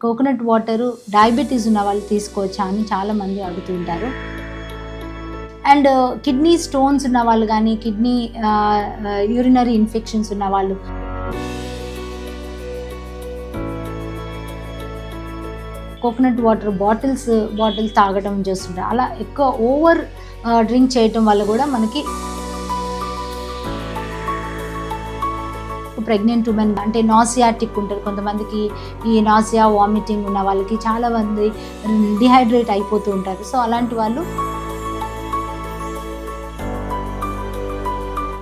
Coconut water diabetes ఉన్న వాళ్ళు తీసుకోవచ్చా అని చాలామంది అడుగుతుంటారు. అండ్ కిడ్నీ స్టోన్స్ ఉన్న వాళ్ళు కానీ, కిడ్నీ యూరినరీ ఇన్ఫెక్షన్స్ ఉన్న వాళ్ళు, కోకోనట్ వాటర్ బాటిల్స్ తాగడం చేస్తుంటారు. అలా ఎక్కువ ఓవర్ డ్రింక్ చేయటం వల్ల కూడా మనకి ప్రెగ్నెంట్ ఉమెన్ అంటే నాసియాటిక్ ఉంటారు కొంతమందికి, ఈ నాసియా వామిటింగ్ ఉన్న వాళ్ళకి చాలా మంది డిహైడ్రేట్ అయిపోతూ ఉంటారు. సో అలాంటి వాళ్ళు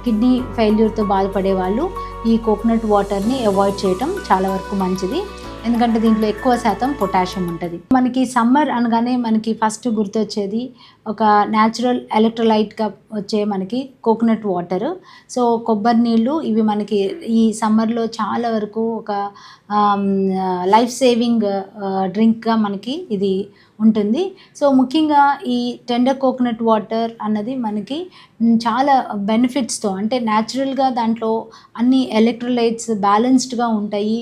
కిడ్నీ ఫెయిల్యూర్తో బాధపడే వాళ్ళు ఈ కోకోనట్ వాటర్ని అవాయిడ్ చేయటం చాలా వరకు మంచిది. ఎందుకంటే దీంట్లో ఎక్కువ శాతం పొటాషియం ఉంటుంది. మనకి సమ్మర్ అనగానే మనకి ఫస్ట్ గుర్తొచ్చేది ఒక న్యాచురల్ ఎలక్ట్రోలైట్గా వచ్చే మనకి కోకోనట్ వాటర్. సో కొబ్బరి నీళ్ళు ఇవి మనకి ఈ సమ్మర్లో చాలా వరకు ఒక లైఫ్ సేవింగ్ డ్రింక్గా మనకి ఇది ఉంటుంది. సో ముఖ్యంగా ఈ టెండర్ కోకోనట్ వాటర్ అన్నది మనకి చాలా బెనిఫిట్స్తో, అంటే న్యాచురల్గా దాంట్లో అన్ని ఎలక్ట్రోలైట్స్ బ్యాలెన్స్డ్గా ఉంటాయి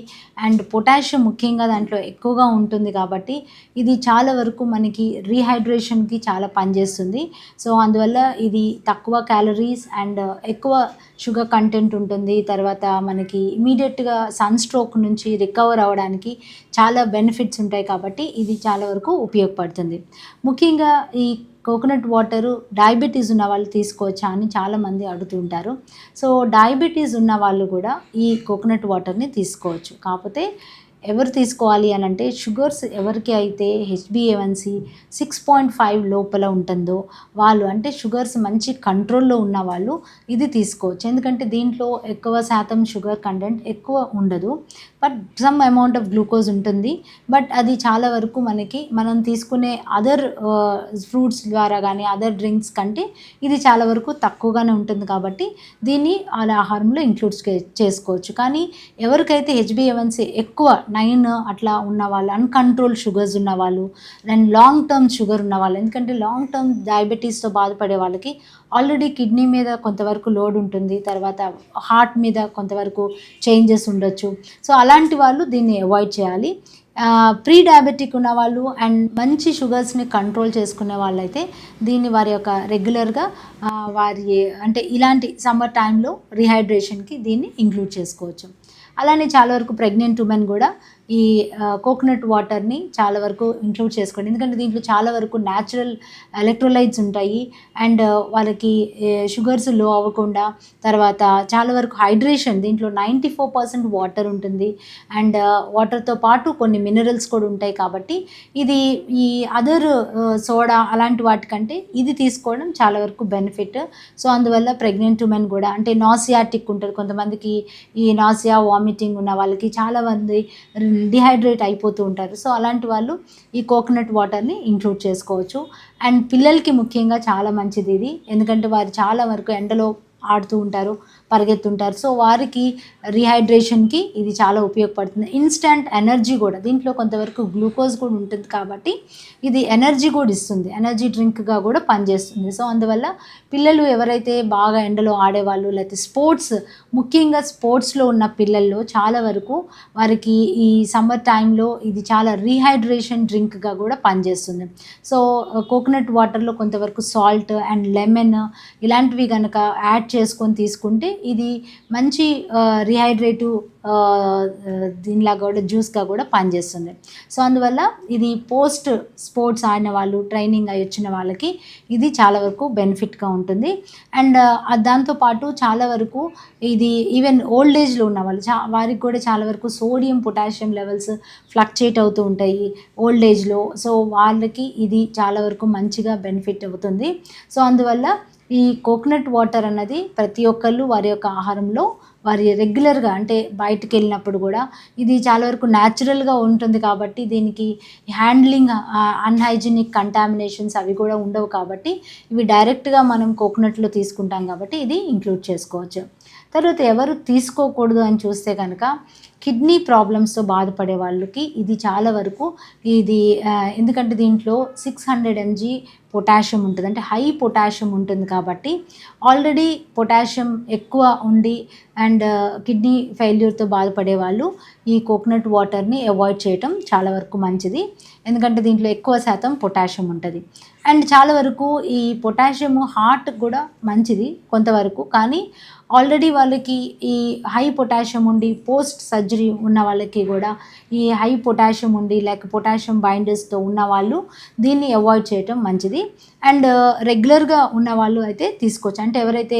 అండ్ పొటాషియం ముఖ్యంగా దాంట్లో ఎక్కువగా ఉంటుంది కాబట్టి ఇది చాలా వరకు మనకి రీహైడ్రేషన్కి చాలా పనిచేస్తుంది. సో అందువల్ల ఇది తక్కువ క్యాలరీస్ అండ్ ఎక్కువ షుగర్ కంటెంట్ ఉంటుంది. తర్వాత మనకి ఇమీడియట్గా సన్ స్ట్రోక్ నుంచి రికవర్ అవ్వడానికి చాలా బెనిఫిట్స్ ఉంటాయి కాబట్టి ఇది చాలా వరకు ఉపయోగపడుతుంది. ముఖ్యంగా ఈ కోకోనట్ వాటరు డయాబెటీస్ ఉన్న వాళ్ళు తీసుకోవచ్చా అని చాలామంది అడుగుతుంటారు. సో డయాబెటీస్ ఉన్న వాళ్ళు కూడా ఈ కోకోనట్ వాటర్ని తీసుకోవచ్చు. కాకపోతే ఎవరు తీసుకోవాలి అని అంటే షుగర్స్ ఎవరికి అయితే HbA1c 6.5 లోపల ఉంటుందో వాళ్ళు, అంటే షుగర్స్ మంచి కంట్రోల్లో ఉన్న వాళ్ళు ఇది తీసుకోవచ్చు. ఎందుకంటే దీంట్లో ఎక్కువ శాతం షుగర్ కంటెంట్ ఎక్కువ ఉండదు, but some amount of glucose ఉంటుంది. బట్ అది చాలా వరకు మనకి మనం తీసుకునే అదర్ ఫ్రూట్స్ ద్వారా కానీ అదర్ డ్రింక్స్ కంటే ఇది చాలా వరకు తక్కువగానే ఉంటుంది కాబట్టి దీన్ని అలా ఆహారంలో ఇంక్లూడ్ చేసుకోవచ్చు. కానీ ఎవరికైతే HbA1c ఎక్కువ 9 అట్లా ఉన్న వాళ్ళు, అన్కంట్రోల్ షుగర్స్ ఉన్న వాళ్ళు అండ్ లాంగ్ టర్మ్ షుగర్ ఉన్న వాళ్ళు, ఎందుకంటే లాంగ్ టర్మ్ డయాబెటీస్తో బాధపడే వాళ్ళకి ఆల్రెడీ కిడ్నీ మీద కొంతవరకు లోడ్ ఉంటుంది, తర్వాత హార్ట్ మీద కొంతవరకు చేంజెస్ ఉండొచ్చు. సో అలాంటి వాళ్ళు దీన్ని అవాయిడ్ చేయాలి. ప్రీ డయాబెటిక్ ఉన్న వాళ్ళు అండ్ మంచి షుగర్స్ని కంట్రోల్ చేసుకునే వాళ్ళైతే దీన్ని వారి యొక్క రెగ్యులర్గా వారి అంటే ఇలాంటి సమ్మర్ టైంలో రీహైడ్రేషన్కి దీన్ని ఇంక్లూడ్ చేసుకోవచ్చు. అలానే చాలా వరకు ప్రెగ్నెంట్ ఉమెన్ కూడా ఈ కోకోనట్ వాటర్ని చాలా వరకు ఇంక్లూడ్ చేసుకోండి. ఎందుకంటే దీంట్లో చాలా వరకు న్యాచురల్ ఎలక్ట్రోలైట్స్ ఉంటాయి అండ్ వాళ్ళకి షుగర్స్ లో అవ్వకుండా, తర్వాత చాలా వరకు హైడ్రేషన్, దీంట్లో 94% వాటర్ ఉంటుంది అండ్ వాటర్తో పాటు కొన్ని మినరల్స్ కూడా ఉంటాయి కాబట్టి ఇది ఈ అదర్ సోడా అలాంటి వాటికంటే ఇది తీసుకోవడం చాలా వరకు బెనిఫిట్. సో అందువల్ల ప్రెగ్నెంట్ ఉమెన్ కూడా, అంటే నాసియాటిక్ ఉంటుంది కొంతమందికి, ఈ నాసియా వామిటింగ్ ఉన్న వాళ్ళకి చాలా మంది డిహైడ్రేట్ అయిపోతూ ఉంటారు. సో అలాంటి వాళ్ళు ఈ కోకోనట్ వాటర్ని ఇంక్లూడ్ చేసుకోవచ్చు. అండ్ పిల్లలకి ముఖ్యంగా చాలా మంచిది ఇది, ఎందుకంటే వారు చాలా వరకు ఎండలో ఆడుతూ ఉంటారు, పరిగెత్తుంటారు. సో వారికి రీహైడ్రేషన్కి ఇది చాలా ఉపయోగపడుతుంది. ఇన్స్టంట్ ఎనర్జీ కూడా, దీంట్లో కొంతవరకు గ్లూకోజ్ కూడా ఉంటుంది కాబట్టి ఇది ఎనర్జీ కూడా ఇస్తుంది, ఎనర్జీ డ్రింక్గా కూడా పనిచేస్తుంది. సో అందువల్ల పిల్లలు ఎవరైతే బాగా ఎండలో ఆడేవాళ్ళు, లేకపోతే స్పోర్ట్స్, ముఖ్యంగా స్పోర్ట్స్లో ఉన్న పిల్లల్లో చాలా వరకు వారికి ఈ సమ్మర్ టైంలో ఇది చాలా రీహైడ్రేషన్ డ్రింక్గా కూడా పనిచేస్తుంది. సో కోకోనట్ వాటర్లో కొంతవరకు సాల్ట్ అండ్ లెమన్ ఇలాంటివి కనుక యాడ్ చేసుకొని తీసుకుంటే ఇది మంచి రీహైడ్రేటివ్ దీనిలాగా కూడా జ్యూస్గా కూడా పనిచేస్తుంది. సో అందువల్ల ఇది పోస్ట్ స్పోర్ట్స్ ఆడిన వాళ్ళు, ట్రైనింగ్ అయి వచ్చిన వాళ్ళకి ఇది చాలా వరకు బెనిఫిట్గా ఉంటుంది. అండ్ దాంతోపాటు చాలా వరకు ఇది ఈవెన్ ఓల్డ్ ఏజ్లో ఉన్న వాళ్ళు వారికి కూడా చాలా వరకు సోడియం పొటాషియం లెవెల్స్ ఫ్లక్చుయేట్ అవుతూ ఉంటాయి ఓల్డ్ ఏజ్లో. సో వాళ్ళకి ఇది చాలా వరకు మంచిగా బెనిఫిట్ అవుతుంది. సో అందువల్ల ఈ కోకోనట్ వాటర్ అన్నది ప్రతి ఒక్కళ్ళు వారి యొక్క ఆహారంలో వారి రెగ్యులర్గా, అంటే బయటకు వెళ్ళినప్పుడు కూడా ఇది చాలా వరకు న్యాచురల్గా ఉంటుంది కాబట్టి దీనికి హ్యాండ్లింగ్ అన్హైజీనిక్ కంటామినేషన్స్ అవి కూడా ఉండవు కాబట్టి ఇవి డైరెక్ట్గా మనం కోకోనట్లో తీసుకుంటాం కాబట్టి ఇది ఇంక్లూడ్ చేసుకోవచ్చు. తర్వాత ఎవరు తీసుకోకూడదు అని చూస్తే కనుక కిడ్నీ ప్రాబ్లమ్స్తో బాధపడే వాళ్ళకి ఇది చాలా వరకు ఇది ఎందుకంటే దీంట్లో 600 mg పొటాషియం ఉంటుంది, అంటే హై పొటాషియం ఉంటుంది కాబట్టి ఆల్రెడీ పొటాషియం ఎక్కువ ఉండి అండ్ కిడ్నీ ఫెయిల్యూర్తో బాధపడే వాళ్ళు ఈ కోకోనట్ వాటర్ని అవాయిడ్ చేయటం చాలా వరకు మంచిది. ఎందుకంటే దీంట్లో ఎక్కువ శాతం పొటాషియం ఉంటుంది. అండ్ చాలా వరకు ఈ పొటాషియం హార్ట్ కూడా మంచిది కొంతవరకు, కానీ ఆల్రెడీ వాళ్ళకి ఈ హై పొటాషియం ఉండి పోస్ట్ సర్జరీ ఉన్న వాళ్ళకి కూడా ఈ హై పొటాషియం ఉండి లేక పొటాషియం బైండర్స్తో ఉన్న వాళ్ళు దీన్ని అవాయిడ్ చేయటం మంచిది. అండ్ రెగ్యులర్గా ఉన్న వాళ్ళు అయితే తీసుకోవచ్చు, అంటే ఎవరైతే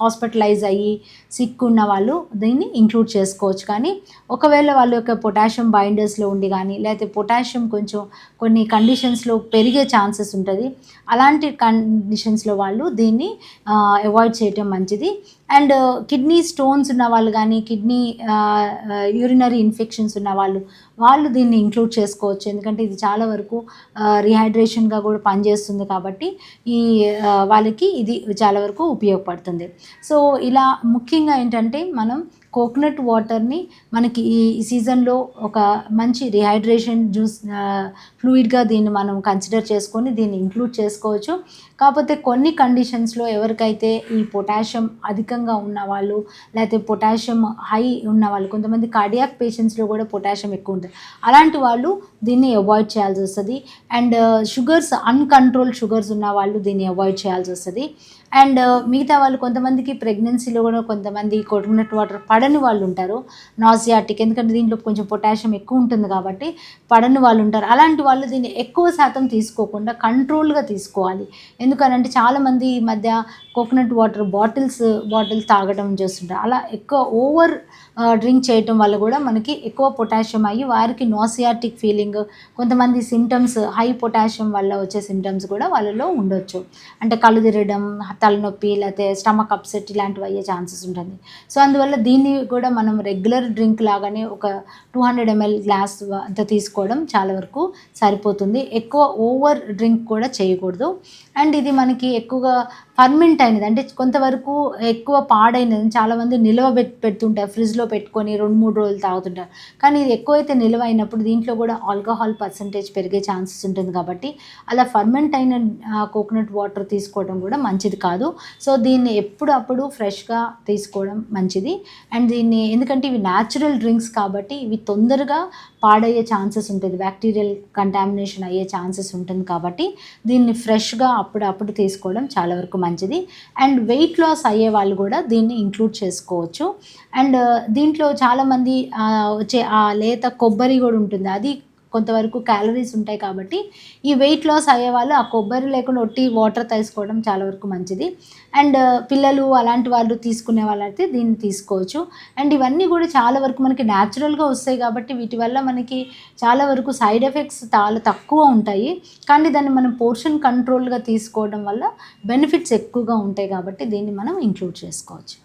హాస్పిటలైజ్ అయ్యి సిక్ ఉన్న వాళ్ళు దీన్ని ఇంక్లూడ్ చేసుకోవచ్చు. కానీ ఒకవేళ వాళ్ళ యొక్క పొటాషియం బైండర్స్లో ఉండి కానీ లేకపోతే పొటాషియం కొంచెం కొన్ని కండిషన్స్లో పెరిగే ఛాన్సెస్ ఉంటుంది, అలాంటి కండిషన్స్లో వాళ్ళు దీన్ని అవాయిడ్ చేయటం మంచిది. అండ్ కిడ్నీ స్టోన్స్ ఉన్న వాళ్ళు కానీ కిడ్నీ యూరినరీ ఇన్ఫెక్షన్స్ ఉన్న వాళ్ళు దీన్ని ఇంక్లూడ్ చేసుకోవచ్చు. ఎందుకంటే ఇది చాలా వరకు రీహైడ్రేషన్గా కూడా పనిచేస్తుంది కాబట్టి ఈ వాళ్ళకి ఇది చాలా వరకు ఉపయోగపడుతుంది. సో ఇలా ముఖ్యంగా ఏంటంటే మనం కోకోనట్ వాటర్ని మనకి ఈ సీజన్లో ఒక మంచి రీహైడ్రేషన్ జ్యూస్ ఫ్లూయిడ్గా దీన్ని మనం కన్సిడర్ చేసుకొని దీన్ని ఇంక్లూడ్ చేసుకోవచ్చు. కాకపోతే కొన్ని కండిషన్స్లో ఎవరికైతే ఈ పొటాషియం అధికంగా ఉన్నవాళ్ళు లేకపోతే పొటాషియం హై ఉన్నవాళ్ళు, కొంతమంది కార్డియాక్ పేషెంట్స్లో కూడా పొటాషియం ఎక్కువ ఉంటుంది, అలాంటి వాళ్ళు దీన్ని అవాయిడ్ చేయాల్సి వస్తుంది. అండ్ షుగర్స్ అన్కంట్రోల్ షుగర్స్ ఉన్న వాళ్ళు దీన్ని అవాయిడ్ చేయాల్సి వస్తుంది. అండ్ మిగతా వాళ్ళు కొంతమందికి ప్రెగ్నెన్సీలో కూడా కొంతమంది కోకోనట్ వాటర్ పడని వాళ్ళు ఉంటారు, నాసియాటిక్, ఎందుకంటే దీంట్లో కొంచెం పొటాషియం ఎక్కువ ఉంటుంది కాబట్టి పడని వాళ్ళు ఉంటారు. అలాంటి వాళ్ళు దీన్ని ఎక్కువ శాతం తీసుకోకుండా కంట్రోల్గా తీసుకోవాలి. ఎందుకనంటే చాలామంది ఈ మధ్య కోకోనట్ వాటర్ బాటిల్స్ తాగడం చేస్తుంటారు. అలా ఎక్కువ ఓవర్ డ్రింక్ చేయటం వల్ల కూడా మనకి ఎక్కువ పొటాషియం అయ్యి వారికి నాసియాటిక్ ఫీలింగ్, కొంతమంది సిమ్టమ్స్ హై పొటాషియం వల్ల వచ్చే సిమ్టమ్స్ కూడా వాళ్ళలో ఉండొచ్చు, అంటే కళ్ళు తిరగడం, తలనొప్పి, లేకపోతే స్టమక్ అప్సెట్ ఇలాంటివి అయ్యే ఛాన్సెస్ ఉంటుంది. సో అందువల్ల దీన్ని కూడా మనం రెగ్యులర్ డ్రింక్ లాగానే ఒక 200 ml గ్లాస్ అంత తీసుకోవడం చాలా వరకు సరిపోతుంది. ఎక్కువ ఓవర్ డ్రింక్ కూడా చేయకూడదు. అండ్ ఇది మనకి ఎక్కువగా ఫర్మెంట్ అయినది, అంటే కొంతవరకు ఎక్కువ పాడైనది చాలామంది పెడుతుంటారు, ఫ్రిడ్జ్లో పెట్టుకొని 2-3 రోజులు తాగుతుంటారు. కానీ ఇది ఎక్కువైతే నిల్వ అయినప్పుడు దీంట్లో కూడా ఆల్కహాల్ పర్సంటేజ్ పెరిగే ఛాన్సెస్ ఉంటుంది కాబట్టి అలా ఫర్మెంట్ అయిన కోకోనట్ వాటర్ తీసుకోవడం కూడా మంచిది కాదు. సో దీన్ని ఎప్పుడప్పుడు ఫ్రెష్గా తీసుకోవడం మంచిది. అండ్ దీన్ని ఎందుకంటే ఇవి న్యాచురల్ డ్రింక్స్ కాబట్టి ఇవి తొందరగా పాడయ్యే ఛాన్సెస్ ఉంటుంది, బ్యాక్టీరియల్ కంటామినేషన్ అయ్యే ఛాన్సెస్ ఉంటుంది కాబట్టి దీన్ని ఫ్రెష్గా అప్పుడప్పుడు తీసుకోవడం చాలా వరకు మంచిది. అండ్ వెయిట్ లాస్ అయ్యే వాళ్ళు కూడా దీన్ని ఇంక్లూడ్ చేసుకోవచ్చు. అండ్ దీంట్లో చాలామంది వచ్చే ఆ లేత కొబ్బరి కూడా ఉంటుంది, అది కొంతవరకు క్యాలరీస్ ఉంటాయి కాబట్టి ఈ వెయిట్ లాస్ అయ్యే వాళ్ళు ఆ కొబ్బరి లేకుండా ఒట్టి వాటర్ తీసుకోవడం చాలా వరకు మంచిది. అండ్ పిల్లలు అలాంటి వాళ్ళు తీసుకునే వాళ్ళైతే దీన్ని తీసుకోవచ్చు. అండ్ ఇవన్నీ కూడా చాలా వరకు మనకి న్యాచురల్గా వస్తాయి కాబట్టి వీటి వల్ల మనకి చాలా వరకు సైడ్ ఎఫెక్ట్స్ చాలా తక్కువ ఉంటాయి, కానీ దాన్ని మనం పోర్షన్ కంట్రోల్గా తీసుకోవడం వల్ల బెనిఫిట్స్ ఎక్కువగా ఉంటాయి కాబట్టి దీన్ని మనం ఇంక్లూడ్ చేసుకోవచ్చు.